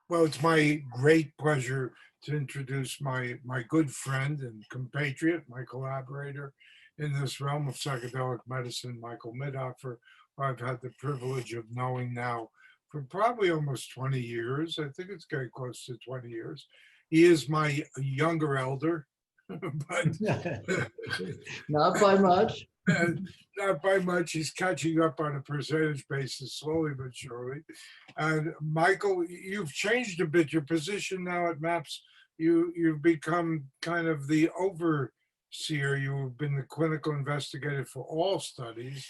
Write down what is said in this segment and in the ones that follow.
Well, it's my great pleasure to introduce my good friend and compatriot, my collaborator in this realm of psychedelic medicine, Michael Mithoefer, who I've had the privilege of knowing now for probably almost 20 years. I think it's getting close to 20 years. He is my younger elder, but Not by much. uh, not by much. He's catching up on a percentage basis, slowly but surely. And Michael, you've changed a bit your position now at MAPS. You've become kind of the overseer. You've been the clinical investigator for all studies,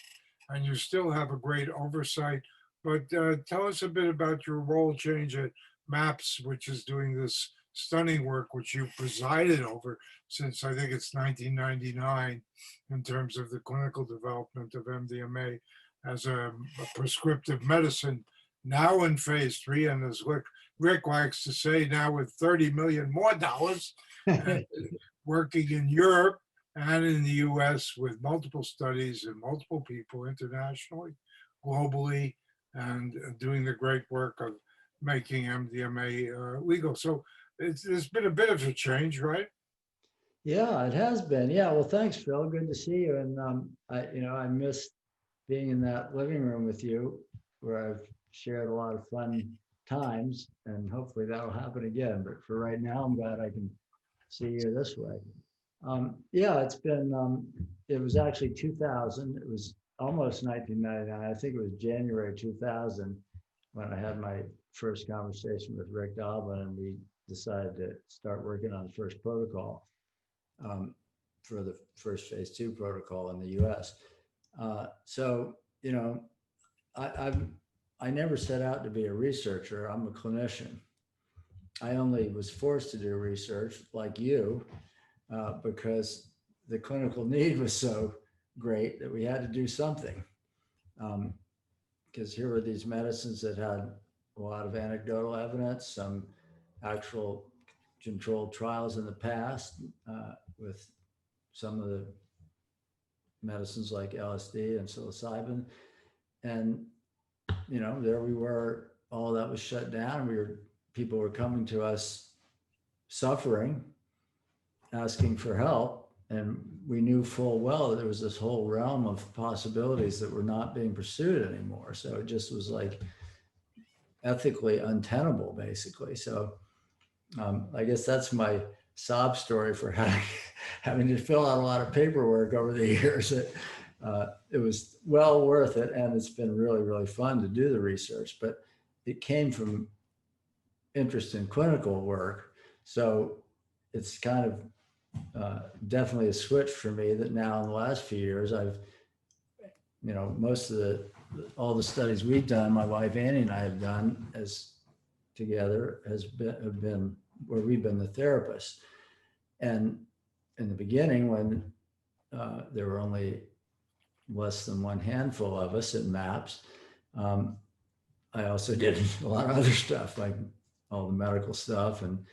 and you still have a great oversight. But tell us a bit about your role change at MAPS, which is doing this stunning work, which you presided over since I think it's 1999 in terms of the clinical development of MDMA as a prescriptive medicine, now in phase three. And as Rick likes to say, now with 30 million more dollars, and working in Europe and in the US with multiple studies and multiple people internationally, globally, and doing the great work of making MDMA legal. So there's been a bit of a change, right? Yeah, it has been. Yeah, well, thanks, Phil. Good to see you. And I missed being in that living room with you, where I've shared a lot of fun times, and hopefully that'll happen again. But for right now, I'm glad I can see you this way. Yeah, it's been. It was actually 2000. It was almost 1999. I think it was January 2000 when I had my first conversation with Rick Doblin, and we decided to start working on the first protocol um, for the first phase two protocol in the U.S. So I I never set out to be a researcher. I'm a clinician. I only was forced to do research like you because the clinical need was so great that we had to do something. Because here were these medicines that had a lot of anecdotal evidence, some actual controlled trials in the past with some of the medicines like LSD and psilocybin. And, there we were, all that was shut down. People were coming to us suffering, asking for help. And we knew full well that there was this whole realm of possibilities that were not being pursued anymore. So it just was like ethically untenable, basically. So I guess that's my sob story for having to fill out a lot of paperwork over the years. It was well worth it, and it's been really, really fun to do the research. But it came from interest in clinical work, so it's kind of definitely a switch for me that now in the last few years I've, most of all the studies we've done, my wife Annie and I have done as together have been where we've been the therapists. And in the beginning, when there were only less than one handful of us at MAPS, I also did a lot of other stuff, like all the medical stuff and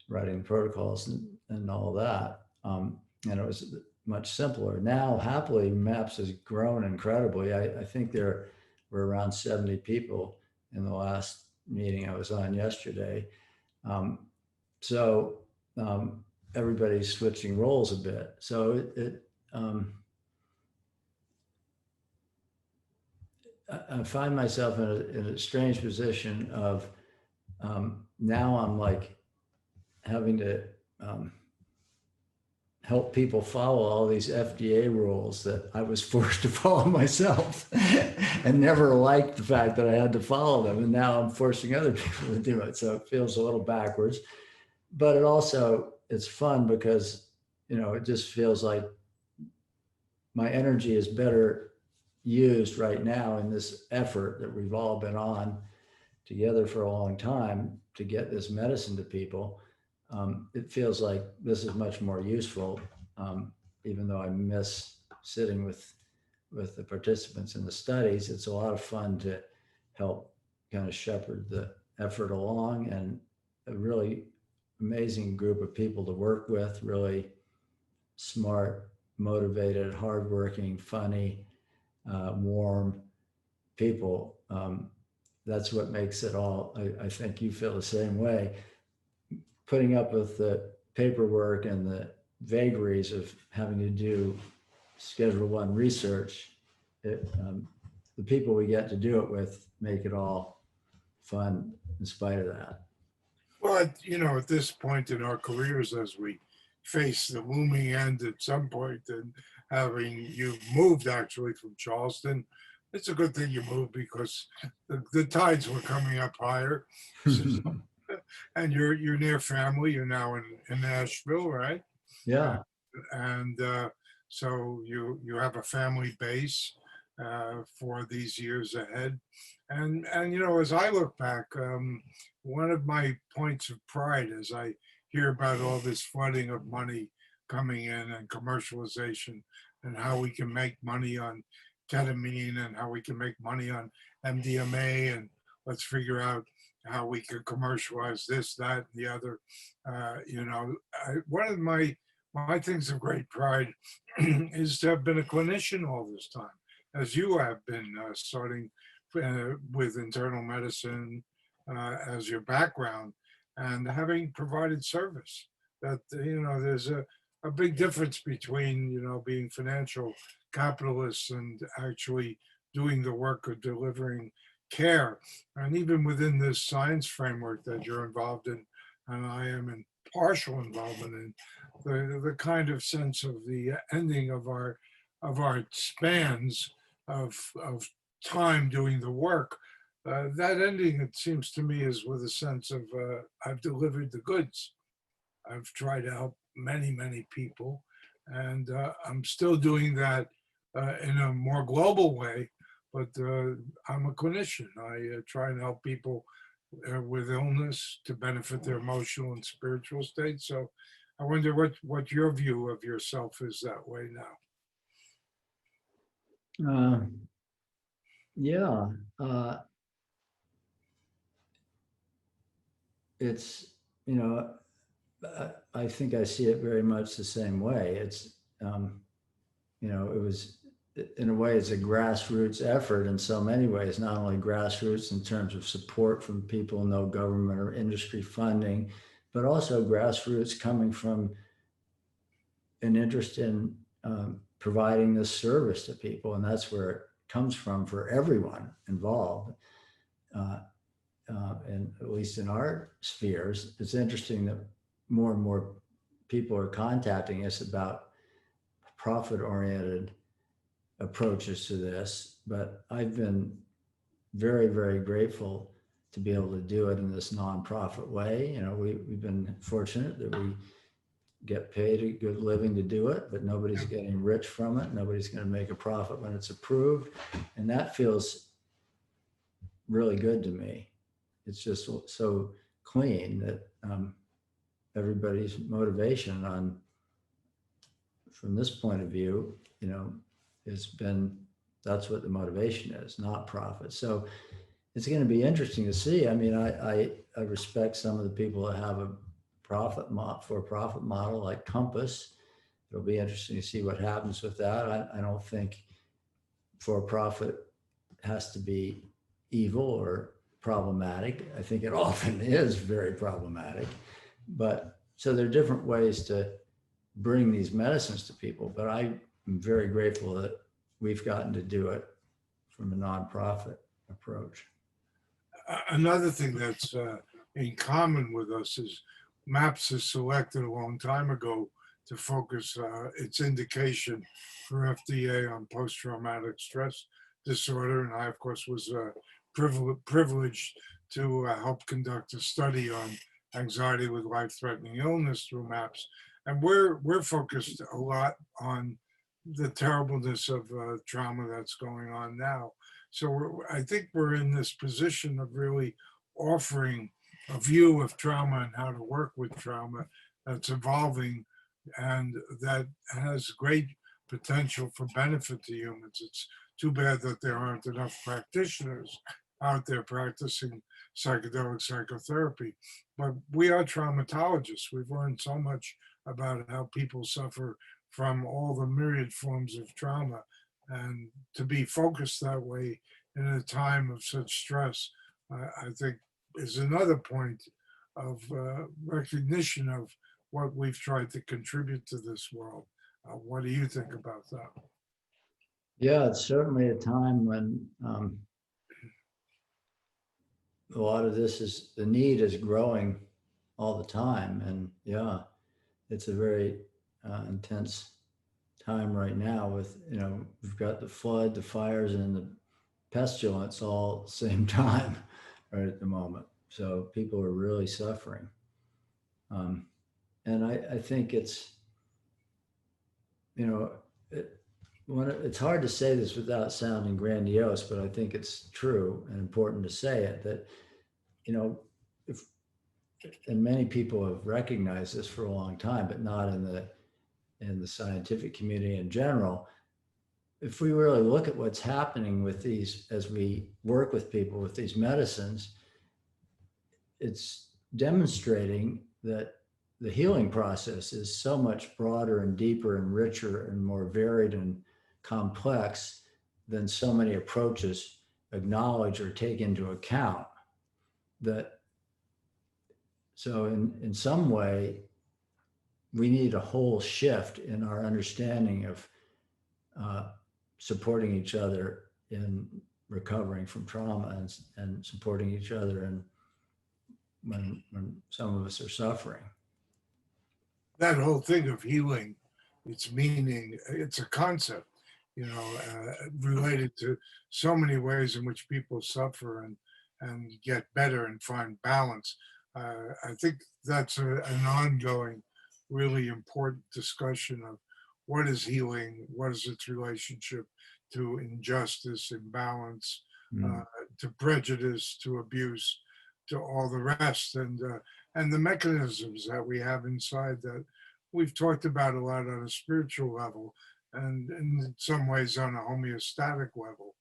writing protocols and all that. And it was much simpler. Now, happily, MAPS has grown incredibly. I think there were around 70 people in the last meeting I was on yesterday. So everybody's switching roles a bit. So I find myself in a strange position of now I'm like having to help people follow all these FDA rules that I was forced to follow myself and never liked the fact that I had to follow them. And now I'm forcing other people to do it. So it feels a little backwards, but it's fun because, it just feels like my energy is better used right now in this effort that we've all been on together for a long time to get this medicine to people. It feels like this is much more useful, even though I miss sitting with the participants in the studies. It's a lot of fun to help kind of shepherd the effort along, and a really amazing group of people to work with, really smart, motivated, hardworking, funny, warm people. that's what makes it all, I think you feel the same way. Putting up with the paperwork and the vagaries of having to do Schedule One research, the people we get to do it with make it all fun in spite of that. Well, at this point in our careers, as we face the looming end at some point, and having you moved actually from Charleston, it's a good thing you moved because the tides were coming up higher. So, and you're near family. You're now in Nashville, right? Yeah. And so you have a family base for these years ahead. And as I look back, one of my points of pride as I hear about all this flooding of money coming in and commercialization and how we can make money on ketamine and how we can make money on MDMA, and let's figure out how we can commercialize this, that, and the other. One of my things of great pride is to have been a clinician all this time, as you have been, starting with internal medicine as your background and having provided service. That, there's a big difference between, being financial capitalists and actually doing the work of delivering care. And even within this science framework that you're involved in, and I am in partial involvement in, the kind of sense of the ending of our spans of time doing the work. That ending, it seems to me, is with a sense of I've delivered the goods. I've tried to help many, many people, and I'm still doing that in a more global way. But I'm a clinician. I try and help people with illness to benefit their emotional and spiritual state. So I wonder what your view of yourself is that way now. Yeah. It's, I think I see it very much the same way. It's, it was, in a way, it's a grassroots effort in so many ways, not only grassroots in terms of support from people, no government or industry funding, but also grassroots coming from an interest in providing this service to people. And that's where it comes from for everyone involved. And at least in our spheres, it's interesting that more and more people are contacting us about profit-oriented approaches to this, but I've been very, very grateful to be able to do it in this nonprofit way. We've been fortunate that we get paid a good living to do it, but nobody's getting rich from it. Nobody's going to make a profit when it's approved. And that feels really good to me. It's just so clean that everybody's motivation from this point of view, has been, that's what the motivation is, not profit. So it's going to be interesting to see. I mean, I respect some of the people that have a for-profit model like Compass. It'll be interesting to see what happens with that. I don't think for-profit has to be evil or problematic. I think it often is very problematic. But so there are different ways to bring these medicines to people, but I'm very grateful that we've gotten to do it from a nonprofit approach. Another thing that's in common with us is MAPS has selected a long time ago to focus its indication for FDA on post-traumatic stress disorder. And I, of course, was privileged to help conduct a study on anxiety with life-threatening illness through MAPS. And we're focused a lot on the terribleness of trauma that's going on now. So I think we're in this position of really offering a view of trauma and how to work with trauma that's evolving and that has great potential for benefit to humans. It's too bad that there aren't enough practitioners out there practicing psychedelic psychotherapy. But we are traumatologists. We've learned so much about how people suffer from all the myriad forms of trauma. And to be focused that way in a time of such stress, I think is another point of recognition of what we've tried to contribute to this world. What do you think about that? Yeah, it's certainly a time when a lot of this is, the need is growing all the time. And yeah, it's a very intense time right now with, we've got the flood, the fires, and the pestilence all at the same time right at the moment. So people are really suffering. And I think it's, it, it's hard to say this without sounding grandiose, but I think it's true and important to say it, that, if, and many people have recognized this for a long time, but not in the scientific community in general. If we really look at what's happening with these, as we work with people with these medicines, it's demonstrating that the healing process is so much broader and deeper and richer and more varied and complex than so many approaches acknowledge or take into account. That so in some way, we need a whole shift in our understanding of supporting each other in recovering from trauma, and supporting each other in when some of us are suffering. That whole thing of healing, its meaning, it's a concept, related to so many ways in which people suffer and get better and find balance. I think that's an ongoing, really important discussion of what is healing, what is its relationship to injustice, imbalance, Mm. to prejudice, to abuse, to all the rest, and the mechanisms that we have inside that we've talked about a lot on a spiritual level, and in some ways on a homeostatic level,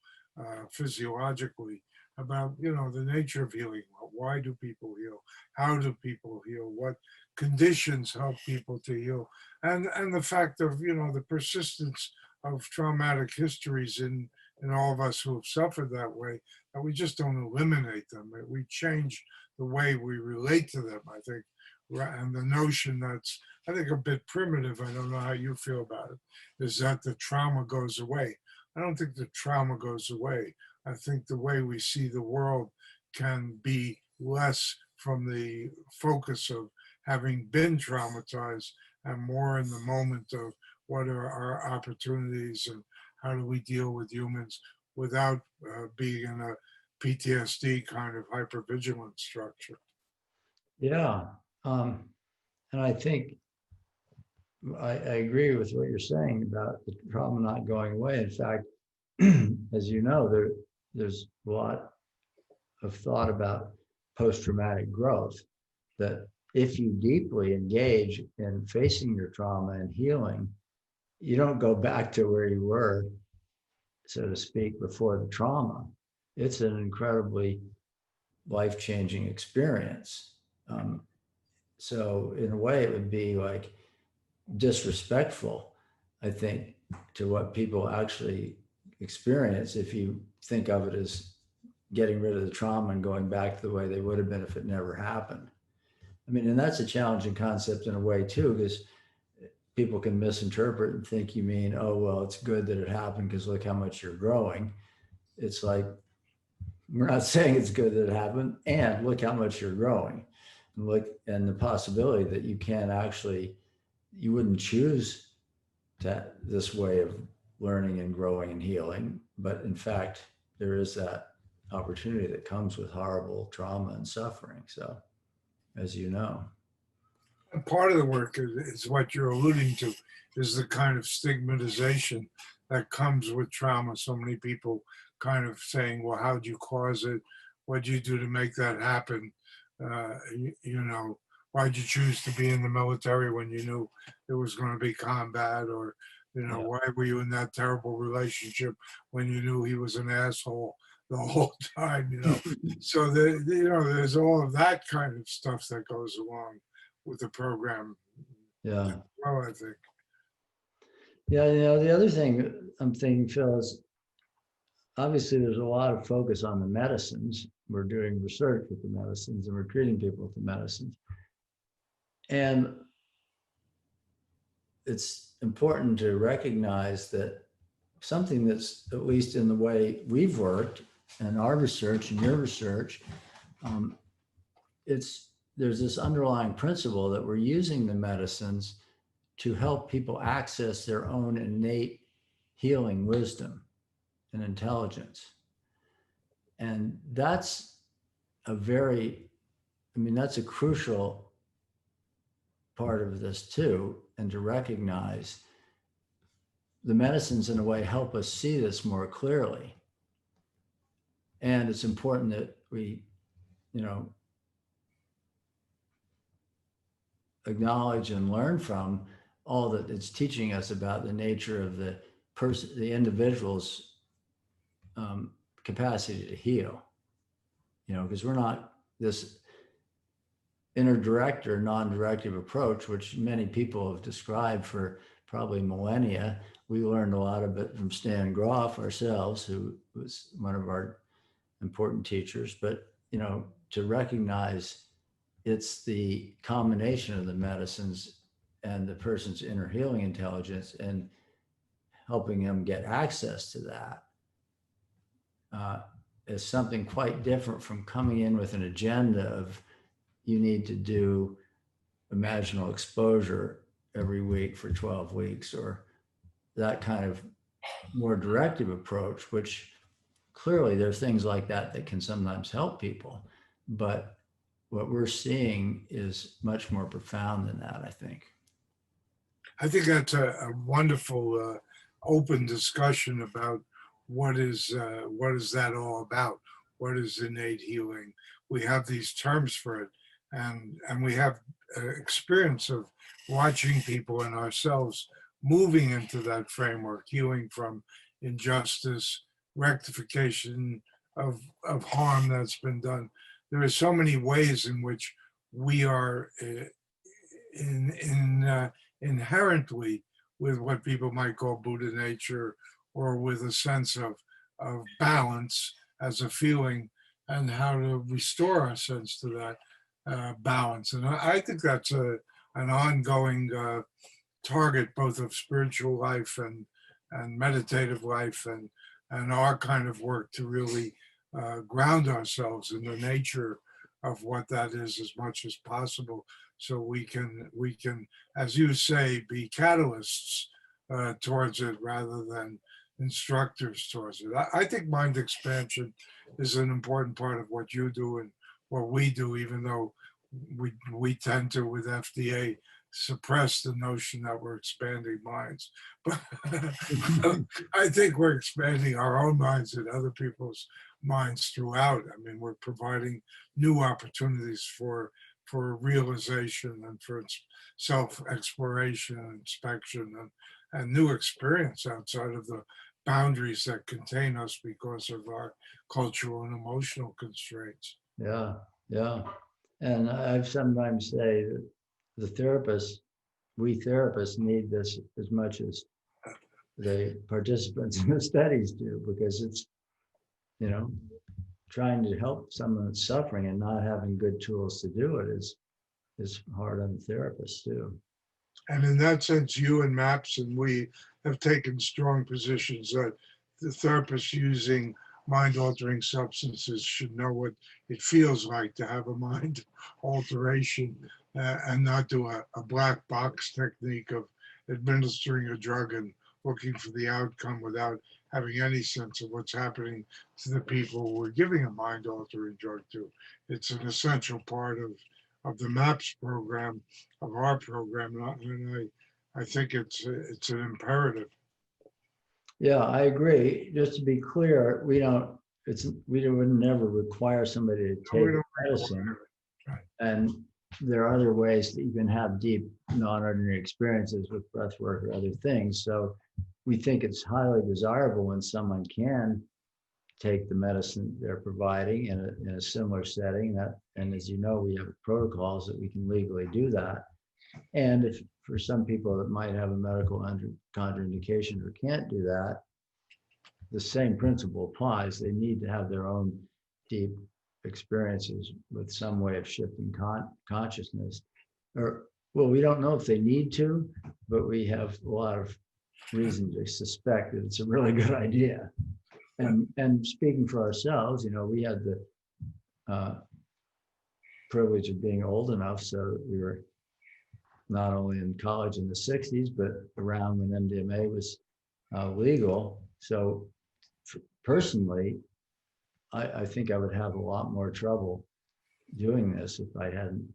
physiologically, about the nature of healing. Why do people heal? How do people heal? What conditions help people to heal? And the fact of the persistence of traumatic histories in all of us who have suffered that way, that we just don't eliminate them. We change the way we relate to them, I think. And the notion that's, I think, a bit primitive, I don't know how you feel about it, is that the trauma goes away. I don't think the trauma goes away. I think the way we see the world can be less from the focus of having been traumatized and more in the moment of what are our opportunities and how do we deal with humans without being in a PTSD kind of hypervigilant structure. Yeah. And I think I agree with what you're saying about the trauma not going away. In fact, as you know, there's a lot of thought about post-traumatic growth, that if you deeply engage in facing your trauma and healing, you don't go back to where you were, so to speak, before the trauma. It's an incredibly life-changing experience. So in a way, it would be like disrespectful, I think, to what people actually experience if you think of it as getting rid of the trauma and going back to the way they would have been if it never happened. I mean, and that's a challenging concept in a way too, because people can misinterpret and think you mean, oh, well, it's good that it happened because look how much you're growing. It's like, we're not saying it's good that it happened, and look how much you're growing. And look, and the possibility that you can actually, you wouldn't choose this way of learning and growing and healing, but in fact, there is that opportunity that comes with horrible trauma and suffering. So, as you know. And part of the work is what you're alluding to, is the kind of stigmatization that comes with trauma. So many people kind of saying, well, how'd you cause it? What'd you do to make that happen? Why'd you choose to be in the military when you knew it was going to be combat? Or, Yeah. why were you in that terrible relationship when you knew he was an asshole the whole time? So there's all of that kind of stuff that goes along with the program. Yeah. Well, I think. Yeah. The other thing I'm thinking, Phil, is obviously there's a lot of focus on the medicines. We're doing research with the medicines and we're treating people with the medicines. And it's important to recognize that something that's, at least in the way we've worked and our research and your research, there's this underlying principle that we're using the medicines to help people access their own innate healing wisdom and intelligence. And that's that's a crucial part of this too, and to recognize the medicines in a way help us see this more clearly. And it's important that we, acknowledge and learn from all that it's teaching us about the nature of the individual's capacity to heal. Because we're not this interdirect or non-directive approach, which many people have described for probably millennia. We learned a lot of it from Stan Grof ourselves, who was one of our important teachers. But, to recognize it's the combination of the medicines and the person's inner healing intelligence and helping him get access to that is something quite different from coming in with an agenda of you need to do imaginal exposure every week for 12 weeks or that kind of more directive approach, which clearly there's things like that that can sometimes help people. But what we're seeing is much more profound than that, I think. I think that's a wonderful open discussion about what is that all about? What is innate healing? We have these terms for it, and we have experience of watching people and ourselves moving into that framework, healing from injustice, rectification of harm that's been done. There are so many ways in which we are inherently with what people might call Buddha nature, or with a sense of balance as a feeling, and how to restore our sense to that balance. And I think that's an ongoing target, both of spiritual life and meditative life, and our kind of work to really ground ourselves in the nature of what that is as much as possible, so we can, as you say, be catalysts towards it rather than instructors towards it. I think mind expansion is an important part of what you do and what we do, even though we tend to, with FDA, suppress the notion that we're expanding minds. But I think we're expanding our own minds and other people's minds throughout. I mean, we're providing new opportunities for realization and for self-exploration and inspection and new experience outside of the boundaries that contain us because of our cultural and emotional constraints. Yeah, yeah. And I've sometimes say that we therapists need this as much as the participants in the studies do, because it's, trying to help someone that's suffering and not having good tools to do it is hard on the therapists too. And in that sense, you and MAPS and we have taken strong positions that the therapist using mind-altering substances should know what it feels like to have a mind alteration, and not do a black box technique of administering a drug and looking for the outcome without having any sense of what's happening to the people we're giving a mind-altering drug to. It's an essential part of the MAPS program, of our program, and I think it's an imperative. Yeah, I agree. Just to be clear, we would never require somebody to take medicine. Right. And there are other ways that you can have deep non-ordinary experiences with breath work or other things. So we think it's highly desirable when someone can take the medicine they're providing in a similar setting. And as you know, we have protocols that we can legally do that. And if for some people that might have a medical contraindication or can't do that, the same principle applies. They need to have their own deep experiences with some way of shifting consciousness. Or, well, we don't know if they need to, but we have a lot of reason to suspect that it's a really good idea. And speaking for ourselves, we had the privilege of being old enough so that we were not only in college in the 60s, but around when MDMA was legal. So personally, I think I would have a lot more trouble doing this if I hadn't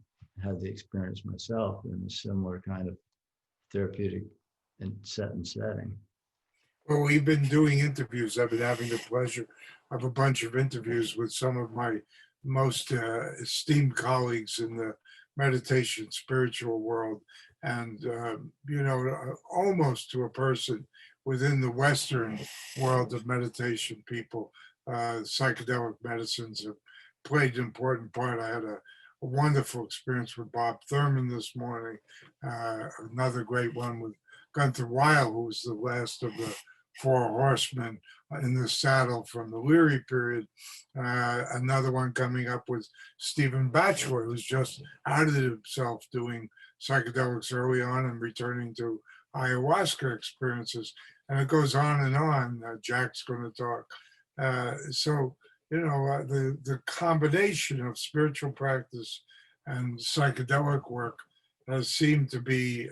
had the experience myself in a similar kind of therapeutic and setting. Well, we've been doing interviews. I've been having the pleasure of a bunch of interviews with some of my most esteemed colleagues in the meditation spiritual world. And, almost to a person within the Western world of meditation, people, psychedelic medicines have played an important part. I had a wonderful experience with Bob Thurman this morning, another great one with Gunther Weil, who was the last of the Four Horsemen in the saddle from the Leary period. Another one coming up with Stephen Batchelor, who's just outed himself doing psychedelics early on and returning to ayahuasca experiences. And it goes on and on. Jack's going to talk. The combination of spiritual practice and psychedelic work has seemed to be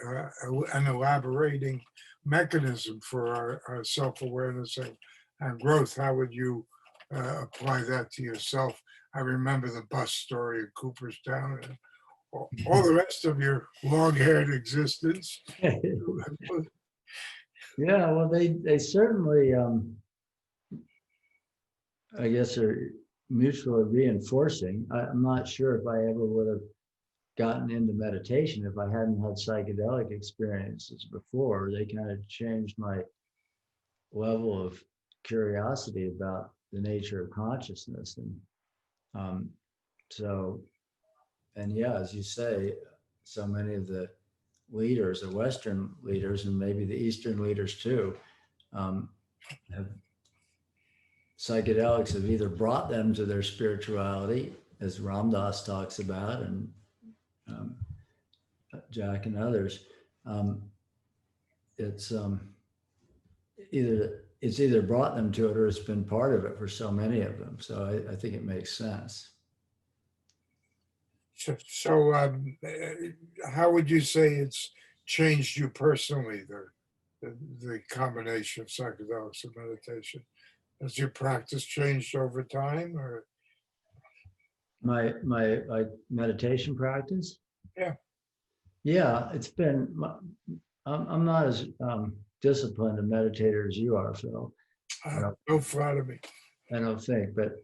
an elaborating mechanism for our self-awareness and growth. How would you apply that to yourself? I remember the bus story in Cooperstown and all the rest of your long-haired existence. Yeah, well, they certainly, I guess, are mutually reinforcing. I'm not sure if I ever would have gotten into meditation if I hadn't had psychedelic experiences before. They kind of changed my level of curiosity about the nature of consciousness. And yeah, as you say, so many of the leaders, the Western leaders, and maybe the Eastern leaders too, psychedelics have either brought them to their spirituality, as Ram Dass talks about, and Jack and others. It's either brought them to it or it's been part of it for so many of them. So I think it makes sense. So, how would you say it's changed you personally, the combination of psychedelics and meditation? Has your practice changed over time, or? My meditation practice? Yeah. Yeah, it's been, I'm not as disciplined a meditator as you are, Phil. Don't flatter me. I don't think, but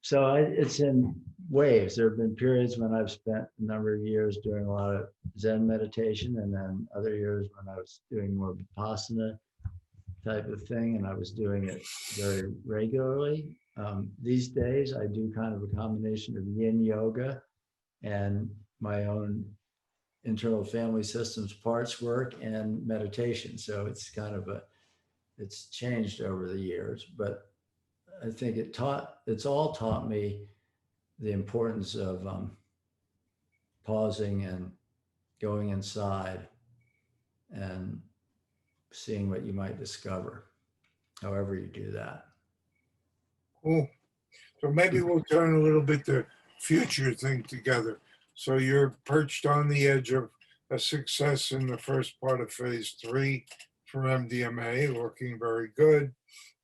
it's in waves. There have been periods when I've spent a number of years doing a lot of Zen meditation, and then other years when I was doing more Vipassana type of thing, and I was doing it very regularly. These days, I do kind of a combination of yin yoga and my own internal family systems parts work and meditation. So it's kind of it's changed over the years, but I think it's all taught me the importance of pausing and going inside and seeing what you might discover, however you do that. Cool. So maybe we'll turn a little bit the future thing together. So you're perched on the edge of a success in the first part of phase 3 for MDMA, looking very good.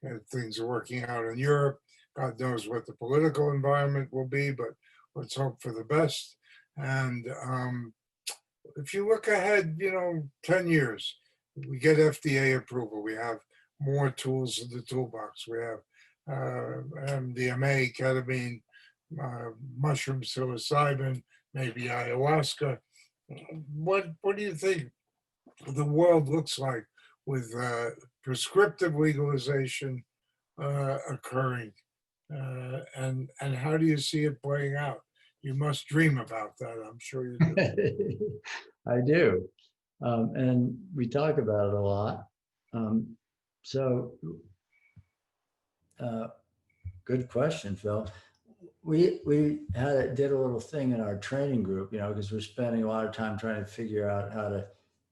And things are working out in Europe. God knows what the political environment will be, but let's hope for the best. And if you look ahead, 10 years, we get FDA approval. We have more tools in the toolbox. We have MDMA, ketamine, mushroom psilocybin, maybe ayahuasca. What do you think the world looks like with prescriptive legalization occurring? And how do you see it playing out? You must dream about that. I'm sure you do. I do. And we talk about it a lot. So Good question, Phil. We did a little thing in our training group, because we're spending a lot of time trying to figure out how to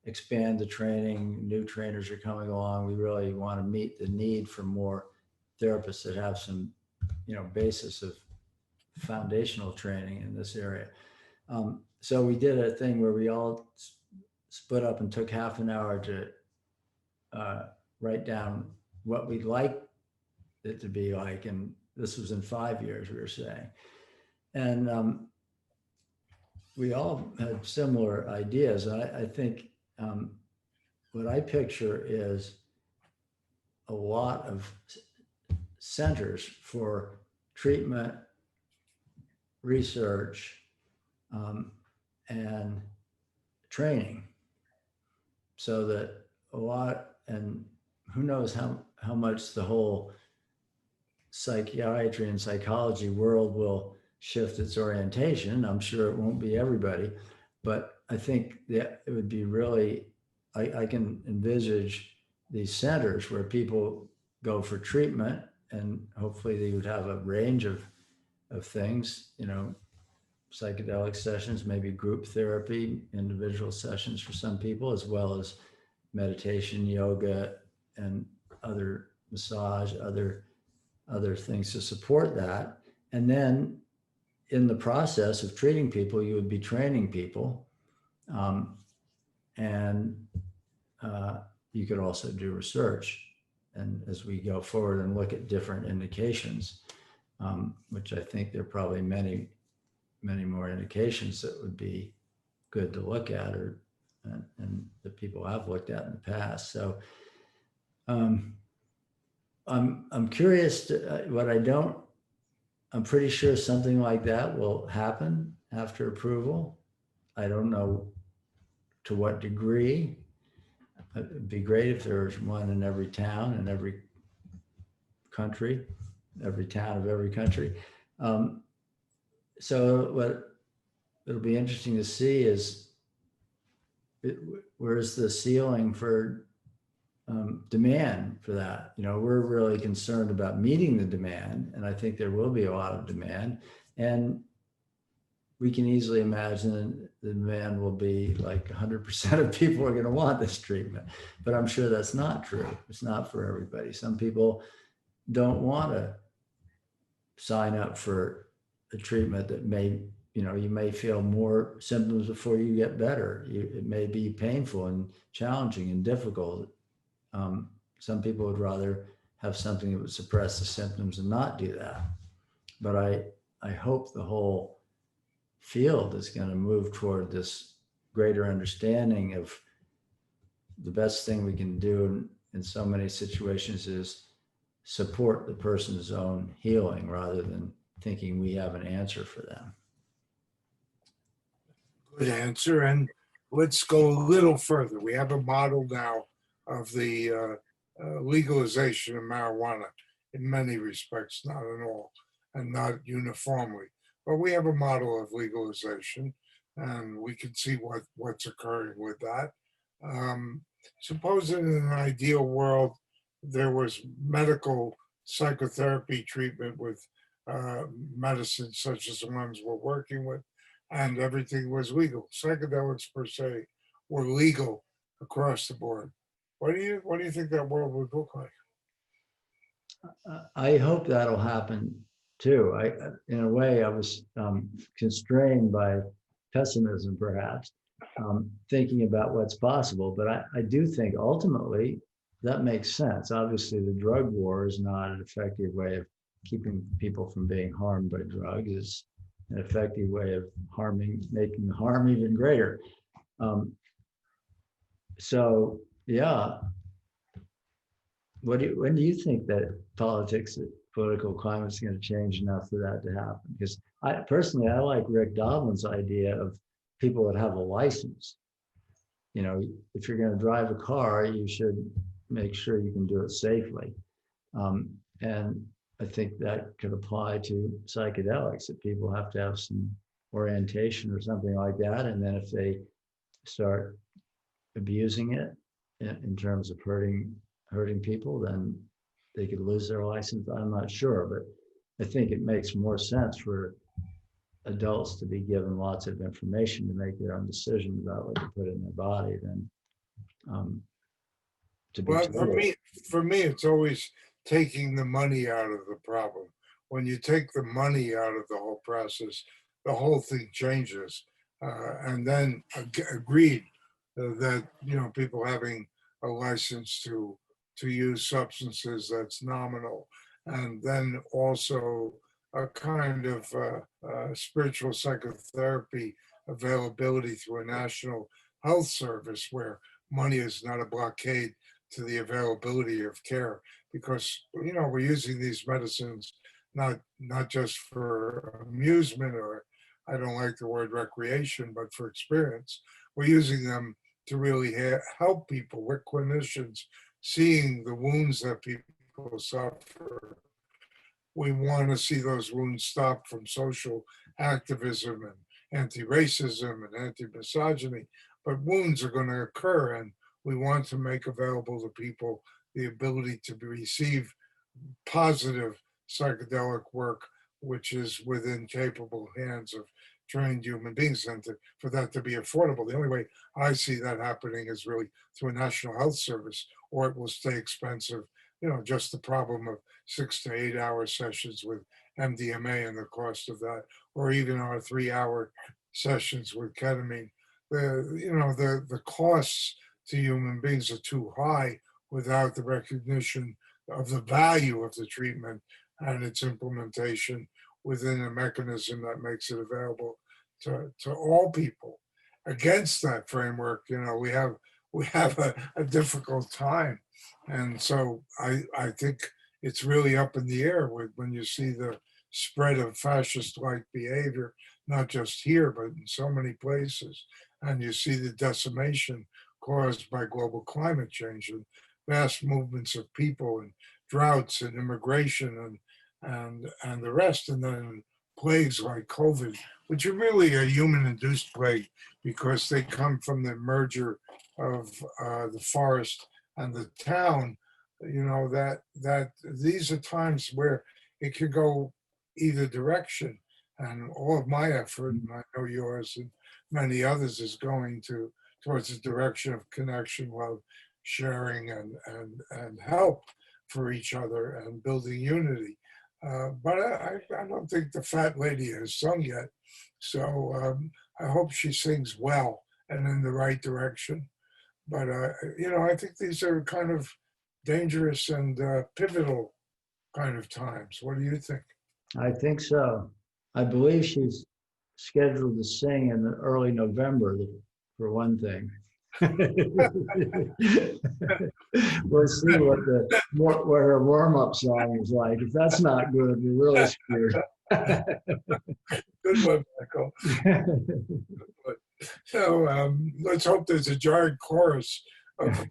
expand the training. New trainers are coming along. We really want to meet the need for more therapists that have some, basis of foundational training in this area. So we did a thing where we all split up and took half an hour to write down what we'd like it to be like. And this was in 5 years, we were saying. And we all had similar ideas. I think what I picture is a lot of centers for treatment, research, and training, so that a lot, and who knows how much the whole psychiatry and psychology world will shift its orientation. I'm sure it won't be everybody, but I think that it would be really, I can envisage these centers where people go for treatment, and hopefully they would have a range of things, psychedelic sessions, maybe group therapy, individual sessions for some people, as well as meditation, yoga, and other massage, other things to support that. And then in the process of treating people, you would be training people. And you could also do research. And as we go forward and look at different indications, which I think there are probably many more indications that would be good to look at, and that people have looked at in the past. So I'm curious to, I'm pretty sure something like that will happen after approval. I don't know to what degree. It'd be great if there was one in every town in every country, every town of every country. So what it'll be interesting to see is where's the ceiling for demand for that. We're really concerned about meeting the demand, and I think there will be a lot of demand, and we can easily imagine the demand will be like 100% of people are going to want this treatment, but I'm sure that's not true. It's not for everybody. Some people don't want to sign up for a treatment that may, you may feel more symptoms before you get better. It may be painful and challenging and difficult. Some people would rather have something that would suppress the symptoms and not do that. But I hope the whole field is going to move toward this greater understanding of the best thing we can do in so many situations is support the person's own healing rather than thinking we have an answer for them. Good answer. And let's go a little further. We have a model now of the legalization of marijuana in many respects, not in all, and not uniformly. But we have a model of legalization, and we can see what's occurring with that. Suppose in an ideal world, there was medical psychotherapy treatment with medicines such as the ones we're working with, and everything was legal. Psychedelics per se were legal across the board. What do you think that world would look like? I hope that'll happen too. In a way, I was constrained by pessimism, perhaps, thinking about what's possible. But I do think ultimately that makes sense. Obviously, the drug war is not an effective way of keeping people from being harmed by drugs. It's an effective way of making the harm even greater. So, yeah. When do you think that political climate is going to change enough for that to happen? Because I like Rick Doblin's idea of people that have a license. If you're going to drive a car, you should make sure you can do it safely. And I think that could apply to psychedelics, that people have to have some orientation or something like that. And then if they start abusing it in terms of hurting people, then they could lose their license. I'm not sure, but I think it makes more sense for adults to be given lots of information to make their own decision about what to put in their body than to be Well, told. for me, it's always taking the money out of the problem. When you take the money out of the whole process, the whole thing changes. And then agreed that, people having a license to use substances that's nominal, and then also a kind of spiritual psychotherapy availability through a national health service where money is not a blockade to the availability of care, because we're using these medicines not just for amusement, or I don't like the word recreation, but for experience. We're using them to really help people. We're clinicians seeing the wounds that people suffer. We want to see those wounds stop from social activism and anti-racism and anti-misogyny, but wounds are going to occur, and we want to make available to people the ability to receive positive psychedelic work, which is within capable hands of trained human beings, and for that to be affordable. The only way I see that happening is really through a national health service, or it will stay expensive. Just the problem of 6 to 8 hour sessions with MDMA and the cost of that, or even our 3-hour sessions with ketamine. The costs to human beings are too high without the recognition of the value of the treatment and its implementation within a mechanism that makes it available to all people. Against that framework, we have a difficult time. And so I think it's really up in the air when you see the spread of fascist-like behavior, not just here, but in so many places. And you see the decimation caused by global climate change and vast movements of people and droughts and immigration and the rest, and then plagues like COVID, which are really a human-induced plague because they come from the merger of the forest and the town. That these are times where it could go either direction, and all of my effort, and I know yours and many others, is going towards the direction of connection, love, sharing, and help for each other and building unity. But I don't think the fat lady has sung yet, so I hope she sings well and in the right direction. But I think these are kind of dangerous and pivotal kind of times. What do you think? I think so. I believe she's scheduled to sing in early November, for one thing. We'll see what her warm-up song is like. If that's not good, we're really screwed. Good one, Michael. So let's hope there's a giant chorus of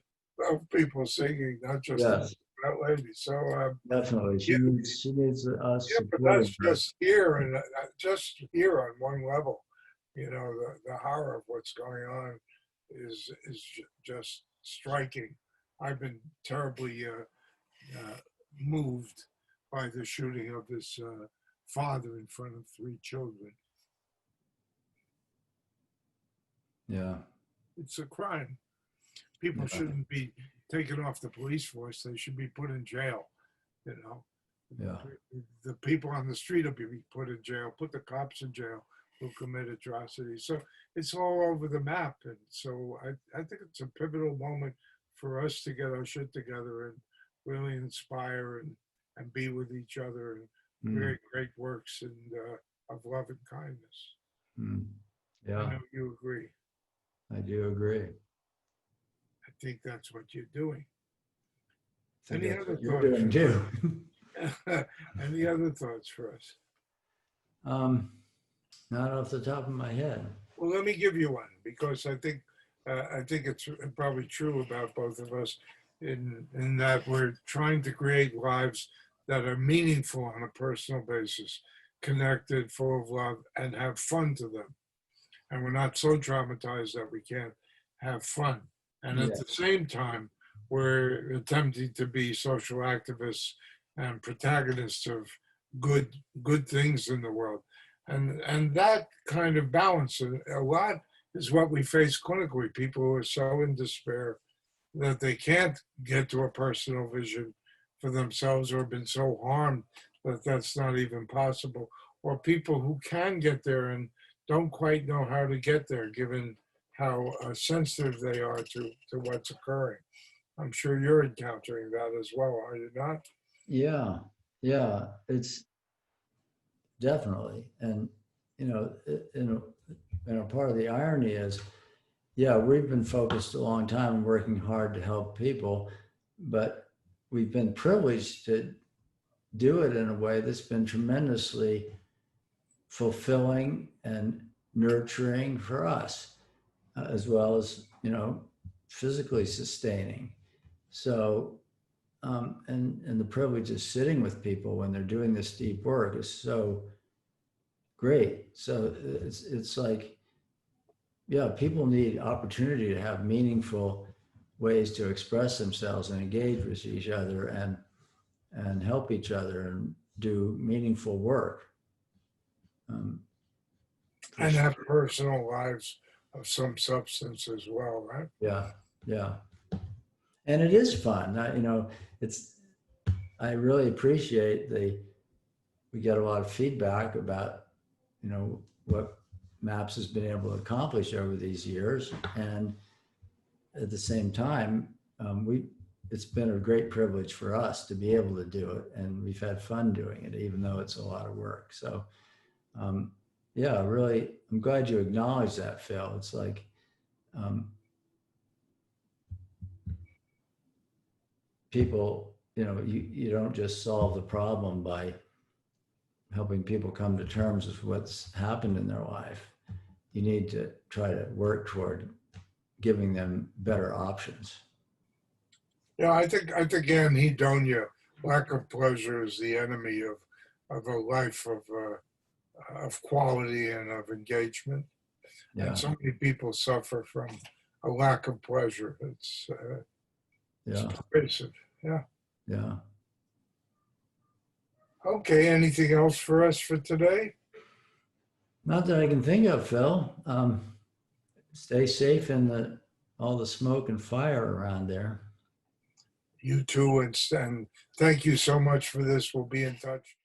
people singing, not just Yes, that lady. So definitely. She needs us yeah, but supporting that's her. just here, and just here on one level. The horror of what's going on is just striking. I've been terribly moved by the shooting of this father in front of 3 children. Yeah. It's a crime. People Yeah. shouldn't be taken off the police force. They should be put in jail. Yeah. The people on the street will be put in jail. Put the cops in jail who commit atrocities. So it's all over the map. And so I think it's a pivotal moment for us to get our shit together and really inspire and be with each other and create great works of love and kindness. I Yeah, know you agree. I do agree. I think that's what you're doing. I think Any that's other what you're thoughts? doing too. Any other thoughts for us? Not off the top of my head. Well, let me give you one, because I think it's probably true about both of us in that we're trying to create lives that are meaningful on a personal basis, connected, full of love, and have fun to them. And we're not so traumatized that we can't have fun. And at the same time, we're attempting to be social activists and protagonists of good things in the world. And that kind of balance, a lot is what we face clinically. People who are so in despair that they can't get to a personal vision for themselves, or have been so harmed that that's not even possible, or people who can get there and don't quite know how to get there given how sensitive they are to what's occurring. I'm sure you're encountering that as well, are you not? Yeah, yeah, it's definitely. And, you know, part of the irony is, yeah, we've been focused a long time working hard to help people, but we've been privileged to do it in a way that's been tremendously fulfilling and nurturing for us, as well as, physically sustaining. So, and the privilege of sitting with people when they're doing this deep work is so great. So it's like, yeah, people need opportunity to have meaningful ways to express themselves and engage with each other and help each other and do meaningful work. And have personal lives of some substance as well, right? Yeah, yeah, and it is fun. It's I really appreciate we get a lot of feedback about what MAPS has been able to accomplish over these years, and at the same time, it's been a great privilege for us to be able to do it, and we've had fun doing it, even though it's a lot of work. So, yeah, really, I'm glad you acknowledge that, Phil. It's like, people, you don't just solve the problem by helping people come to terms with what's happened in their life. You need to try to work toward giving them better options. Yeah, I think anhedonia, lack of pleasure, is the enemy of a life of quality and of engagement. Yeah. And so many people suffer from a lack of pleasure. It's Yeah. pervasive. Yeah. Yeah. Okay. Anything else for us for today? Not that I can think of, Phil. Stay safe in all the smoke and fire around there. You too, and thank you so much for this. We'll be in touch.